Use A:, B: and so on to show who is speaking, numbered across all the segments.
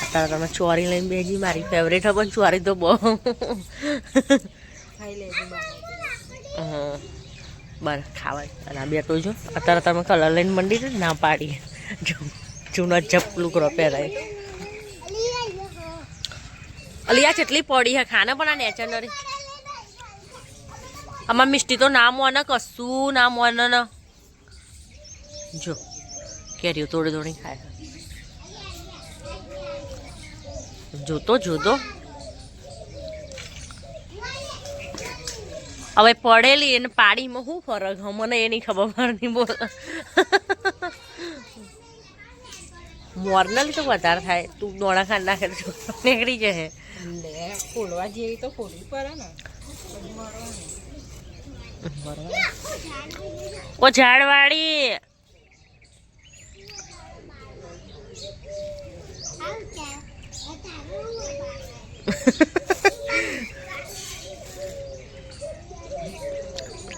A: અત્યારે તમે ચોરી લઈને બેજી મારી ફેવરેટ હે પણ ચોરી તો બહુ
B: ખાઈ લેજો
A: હા બસ ખાવાય અને આ બેઠો છો અત્યારે તમે કલર લઈને મંડી છે ના પાડી જૂના ચપલું કરો પહેરાય અલી આ કેટલી પડી હે ખાને પણ આ નેચરનરી આમાં મિષ્ટી તો ના મોને કશું ના મોને ને જો કેરીઓ તોડી તોડી ખાય જોતો જોતો હવે પડેલી એને પાડીમાં શું ફરક મને એ નહીં ખબર પડતી બોલ મોરનલ તો વધારે થાય તું દોણા ખાંડ નાખે નીકળી જશે
B: લે ફોડવા જેવી તો ફોડવી પડે ને
A: ઓ ઝાડવાળી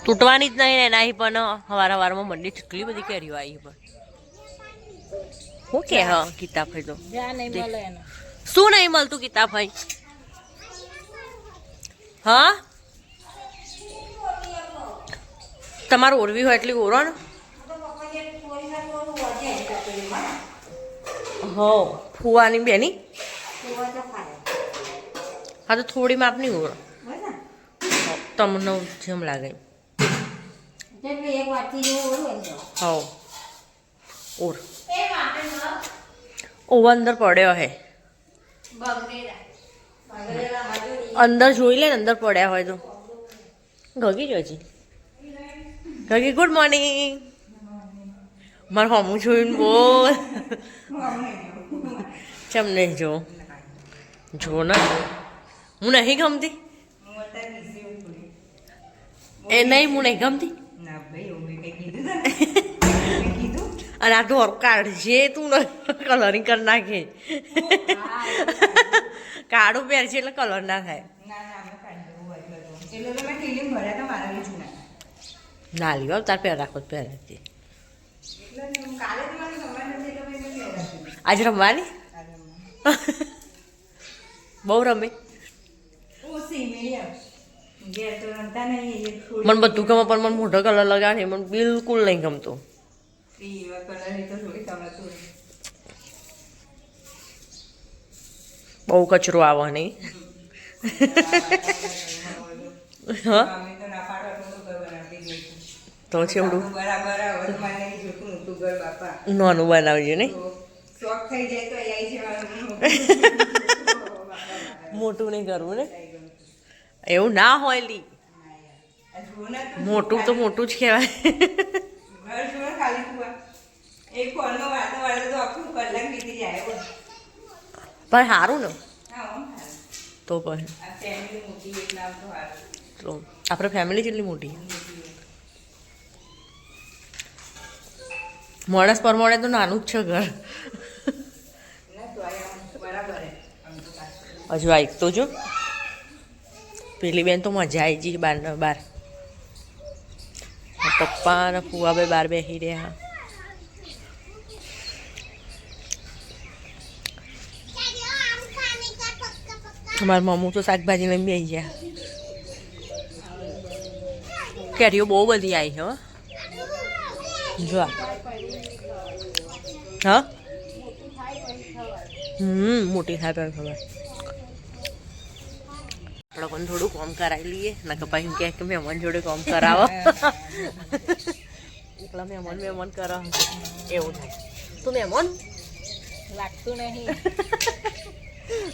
A: તૂટવાની જ નહીં એના પણ હવારમાં મંડી કેટલી બધી કેરીઓ આવી પણ શું કે હ કિતાબભાઈ તો શું નહીં મળતું કિતાબભાઈ હા તમારું ઓરવી હોય એટલી ઓરો ને હો ફુવાની બેની હા તો થોડી માપની ઓરો તમને જેમ લાગે હો ઓર ઓવ અંદર પડ્યો હે અંદર જોઈ લે ને અંદર પડ્યા હોય તો ગગી જો હજી ગગી ગુડ મોર્નિંગ મારે હમું જોઈને બોલ ચમ નહીં જો જો ને હું નહીં ગમતી એ નહીં હું નહીં ગમતી અને આ ઢોર કાઢજે તું કલરિંગ કરી નાખે કાળું પહેરશે એટલે કલર ના થાય ના લ્યો તાર પહેર રાખો પહેરાતી આજે રમવાની બહુ રમે મને બધું ગમે પણ મને મોટો કલર લગાવે મને બિલકુલ નહીં ગમતો બહુ કચરો આવે નહીં હા તો છેવડું નાનું બનાવજો ને મોટું નહીં કરવું ને એવું ના હોય લી મોટું તો મોટું જ કહેવાય પણ સારું ને તો પણ તો આપણે ફેમિલી કેટલી મોટી માણસ પ્રમાણે તો નાનું જ છે ઘર હજુ આવીક તો જો પેલી બેન તો મજા આવી ગઈ બાર પપ્પા અને ફુવા ભાઈ બહાર બેસી રહ્યા અમારા મમ્મું તો શાકભાજી લઈને બેસી ગયા કેરીઓ બહુ બધી આવી છે જો હા મોટી થાય પણ ખબર આપણે પણ થોડું કામ કરાવી લઈએ ના કે પછી કે મહેમાન જોડે કામ કરાવો એકલા મહેમાન કરો એવું થાય તું મહેમાન
B: લાગતું નહીં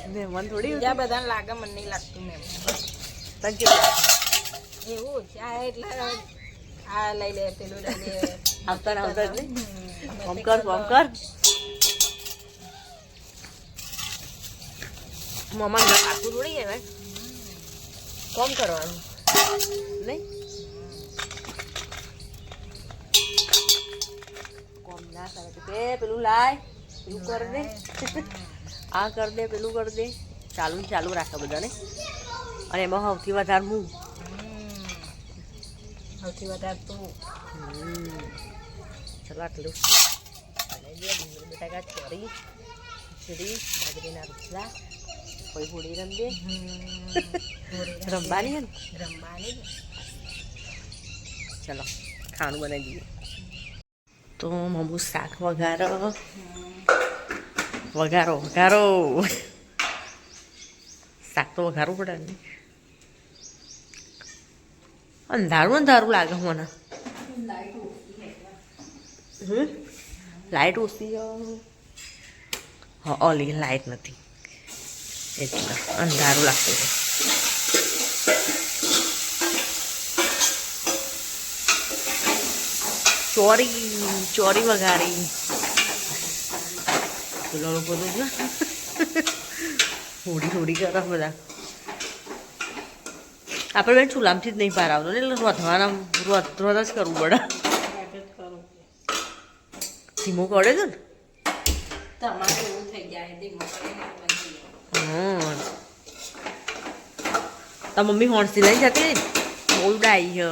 A: મહેમાન થોડી
B: બીજા બધાને લાગે મને નહીં લાગતું મહેમાન
A: તને કેવું
B: એવું છે આ એટલે આ લઈ લે પેલું લઈ લે
A: આવતા આવતા જ નહીં કામ કર મમ્મા પાછું થોડી કહેવાય કોમ કરવાનું નહીં કોમ ના કરે તો કે પેલું લાય પેલું કર દે આ કર દે પેલું કર દે ચાલુ રાખે બધાને અને એમાં સૌથી વધારે હું
B: સૌથી વધારે તું
A: ચલો આટલું અને જે બટાકા ચોરી ખીચડી બાજરીના રોટલા કોઈ હોળી રમજે રમવાની હે ને
B: રમવાની
A: ચલો ખાવાનું બનાવી દઈએ તો મમ્મુ શાક વઘારો વઘારો વઘારો શાક તો વઘારવું પડે ને અંધારું અંધારું લાગે મને લાઈટ ઓછી હા ઓલી લાઈટ નથી એટલે અંધારું લાગતું છે ચોરી વઘારી પેલો લોકો તો છે હોડી કરે બધા આપણે બેન ચૂલામથી જ નહીં પાર આવતો ને એટલે રોધવાના રોધ જ કરવું પડે ધીમો પડે છે ને
B: તમારે એવું થઈ જાય
A: તાર મમ્મી હોણસી લઈ જતી બહુ ડાઈ છે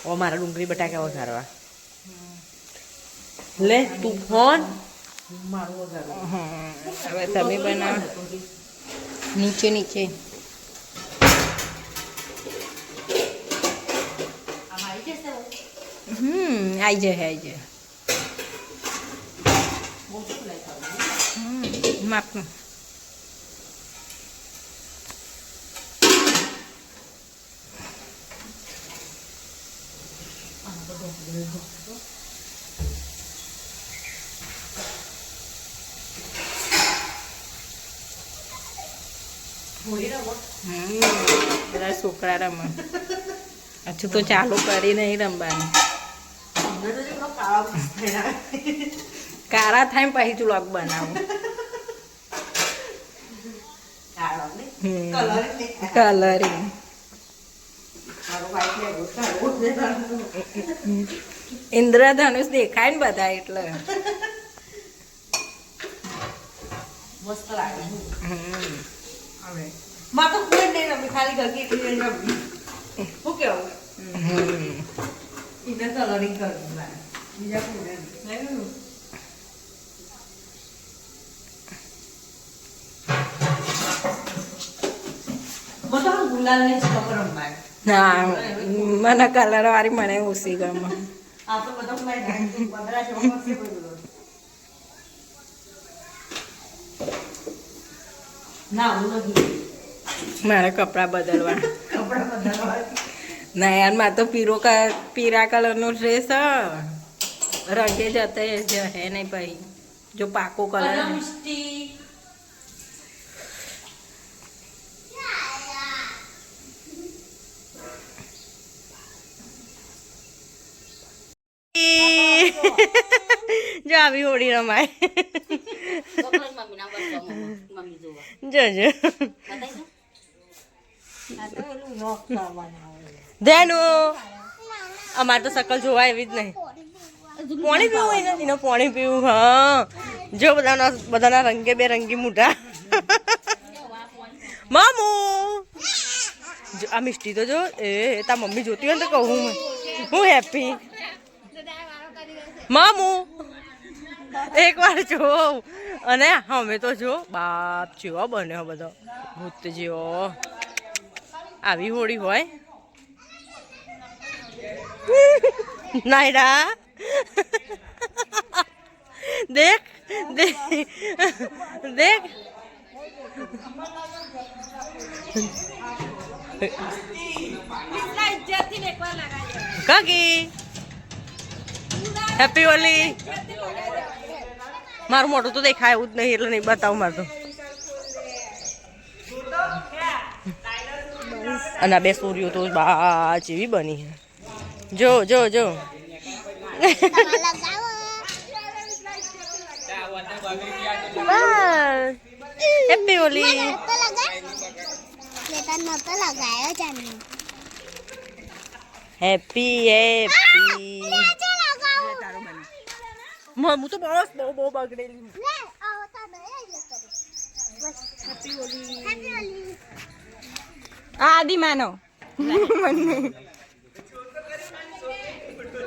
A: ઓ મારા ડુંગળી બટાકા વઘારવા લે તું ફોન મારું વઘારવા
B: હવે તમે બનાવો નીચે નીચે આવી જાય માપનું બધા છોકરા રમે હજુ તો ચાલુ કરી નહીં રમવાનું કાળા થાય પછી તું લોક બનાવું કલરિંગ ઇન્દ્રધનુષ દેખાય ને બધા એટલે
A: મસ્ત લાગે માં તો કોઈ નહીં રમી ખાલી ઘર કે રમી શું કેવું એને કલરિંગ કરવું લાગે બીજા કોઈ નહીં બધા ગુલાલ ને ખબર રમાય
B: ના મને કલર વાળી મને ઓછી ગમે
A: આ તો બધા પંદરા છે ના હું નથી
B: મારે કપડાં બદલવા ના યાર મારે તો પીરા કલરનો ડ્રેસ રંગે જતે હે નહીં ભાઈ જો પાકો કલર
A: જો આવી હોળી રમાય જોજો ધેનુ અમારે તો શકલ જોવા એવી જ નહીં પાણી પીવું હોય ને એનો પાણી પીવું હા જો બધાના રંગે બેરંગી મોઢા મામુ આ મિષ્ટી તો જો એ તાર મમ્મી જોતી હોય ને તો કહું હું હેપી મામુ એક વાર જો અને અમે તો જો બાપ જેવો બન્યો બધો ભૂત જેવો આવી હોળી હોય નાયડા દેખ દેખ દેખ કાકી હેપી હોલી મારું મોટું તો દેખાય એવું જ નહીં એટલે નહીં બતાવું મારે તો અને બે સૂર્યો તો બા જેવી બની છે જો જો જો હેપી હોલી હેપી હેપી હું તો બસ બહુ બગડેલી
B: આદિ માનો મને